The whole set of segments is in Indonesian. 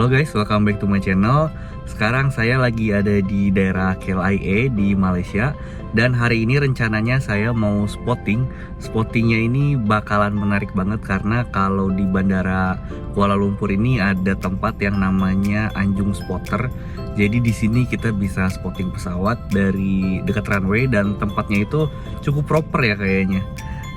Halo guys, welcome back to my channel. Sekarang saya lagi ada di daerah KLIA di Malaysia. Dan hari ini rencananya saya mau spotting. Spottingnya ini bakalan menarik banget karena kalau di Bandara Kuala Lumpur ini ada tempat yang namanya Anjung Spotter. Jadi di sini kita bisa spotting pesawat dari dekat runway dan tempatnya itu cukup proper ya kayaknya.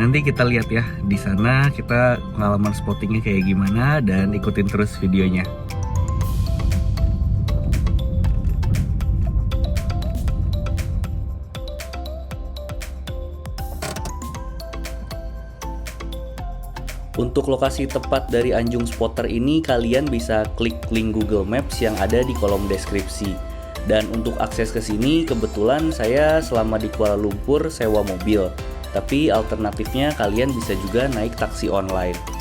Nanti kita lihat ya di sana kita pengalaman spottingnya kayak gimana dan ikutin terus videonya. Untuk lokasi tepat dari Anjung Spotter ini kalian bisa klik link Google Maps yang ada di kolom deskripsi. Dan untuk akses ke sini kebetulan saya selama di Kuala Lumpur sewa mobil. Tapi alternatifnya kalian bisa juga naik taksi online.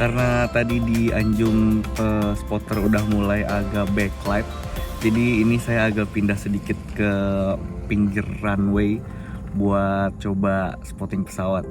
karena tadi di Anjung spotter udah mulai agak backlight, jadi ini saya agak pindah sedikit ke pinggir runway buat coba spotting pesawat.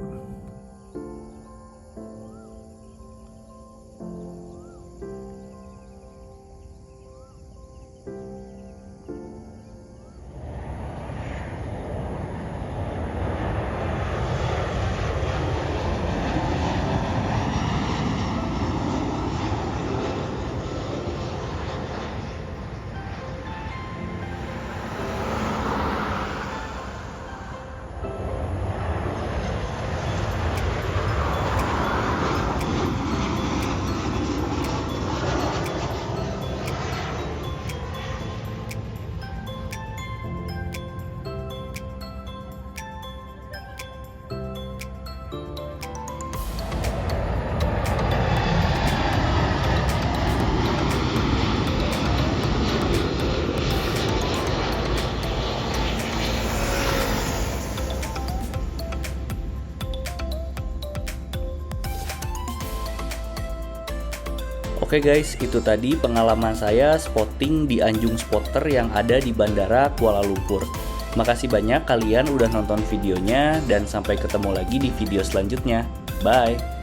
Oke guys, itu tadi pengalaman saya spotting di Anjung Spotter yang ada di Bandara Kuala Lumpur. Makasih banyak kalian udah nonton videonya dan sampai ketemu lagi di video selanjutnya. Bye!